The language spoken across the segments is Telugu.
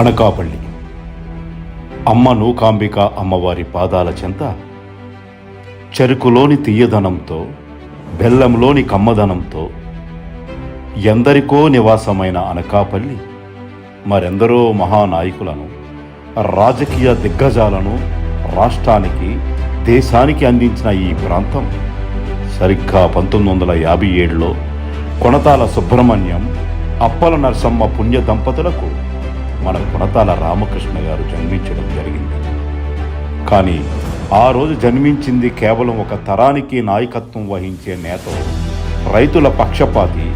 అనకాపల్లి అమ్మ నూకాంబిక అమ్మవారి పాదాల చెంత చెరుకులోని తీయదనంతో, బెల్లంలోని కమ్మదనంతో ఎందరికో నివాసమైన అనకాపల్లి మరెందరో మహానాయకులను, రాజకీయ దిగ్గజాలను రాష్ట్రానికి, దేశానికి అందించిన ఈ ప్రాంతం సరిగ్గా 1957లో కొణతాల సుబ్రహ్మణ్యం, అప్పల నరసమ్మ పుణ్య దంపతులకు మన కొణతాల రామకృష్ణ గారు జన్మించడం జరిగింది. కానీ ఆ రోజు జన్మించింది కేవలం ఒక తరానికి నాయకత్వం వహించే నేత, రైతుల పక్షపాతి,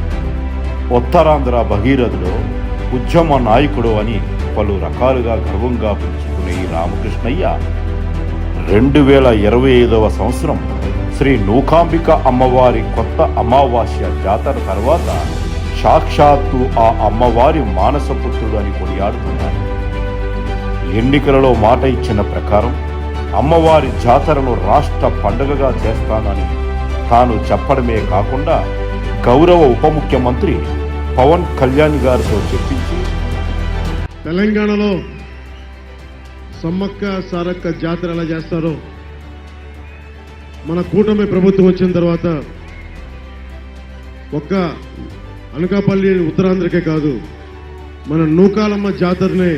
ఉత్తరాంధ్ర భగీరథుడు, ఉద్యమ నాయకుడు అని పలు రకాలుగా గర్వంగా పిలుచుకునే ఈ రామకృష్ణయ్య 2025వ సంవత్సరం శ్రీ నూకాంబిక అమ్మవారి కొత్త అమావాస్య జాతర తర్వాత సాక్షాత్తు ఆ అమ్మవారి మానసపుత్రుడు అని కొనియాడుతున్నారు. ఎన్నికలలో మాట ఇచ్చిన ప్రకారం అమ్మవారి జాతరను రాష్ట్ర పండుగగా చేస్తానని తాను చెప్పడమే కాకుండా గౌరవ ఉప ముఖ్యమంత్రి పవన్ కళ్యాణ్ గారితో చెప్పించి తెలంగాణలో సమ్మక్క సారక్క జాతర ఎలా చేస్తారో మన కూటమి ప్రభుత్వం వచ్చిన తర్వాత ఒక్క అనకాపల్లి ఉత్తరాంధ్రకే కాదు, మన నూకాలమ్మ జాతరని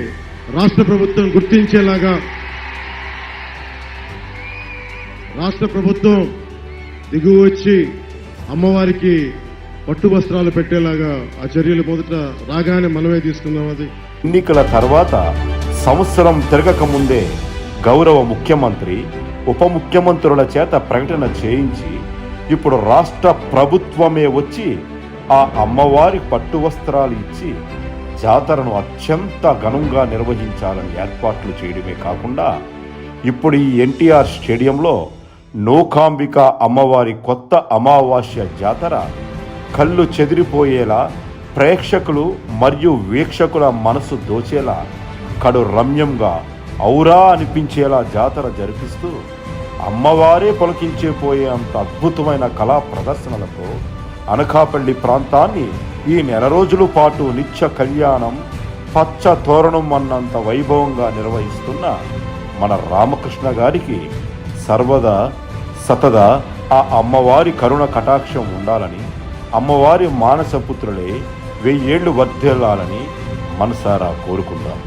రాష్ట్ర ప్రభుత్వం గుర్తించేలాగా రాష్ట్ర ప్రభుత్వం దిగువ వచ్చి అమ్మవారికి పట్టు వస్త్రాలు పెట్టేలాగా ఆ చర్యలు మొదట రాగానే మనమే తీసుకున్నాం. అది ఎన్నికల తర్వాత సంవత్సరం తిరగక ముందే గౌరవ ముఖ్యమంత్రి, ఉప ముఖ్యమంత్రుల చేత ప్రకటన చేయించి ఇప్పుడు రాష్ట్ర ప్రభుత్వమే వచ్చి ఆ అమ్మవారి పట్టు వస్త్రాలు ఇచ్చి జాతరను అత్యంత ఘనంగా నిర్వహించాలని ఏర్పాట్లు చేయడమే కాకుండా ఇప్పుడు ఈ ఎన్టీఆర్ స్టేడియంలో నూకాంబిక అమ్మవారి కొత్త అమావాస్య జాతర కళ్ళు చెదిరిపోయేలా, ప్రేక్షకులు మరియు వీక్షకుల మనసు దోచేలా, కడు రమ్యంగా ఔరా అనిపించేలా జాతర జరిపిస్తూ అమ్మవారే పొలకించిపోయే అంత అద్భుతమైన కళా ప్రదర్శనలతో అనకాపల్లి ప్రాంతాన్ని ఈ నెల రోజుల పాటు నిత్య కళ్యాణం, పచ్చ తోరణం అన్నంత వైభవంగా నిర్వహిస్తున్న మన రామకృష్ణ గారికి సర్వదా సతదా ఆ అమ్మవారి కరుణ కటాక్షం ఉండాలని, అమ్మవారి మానసపుత్రులే 1000 ఏళ్లు వర్ధిల్లాలని మనసారా కోరుకుందాం.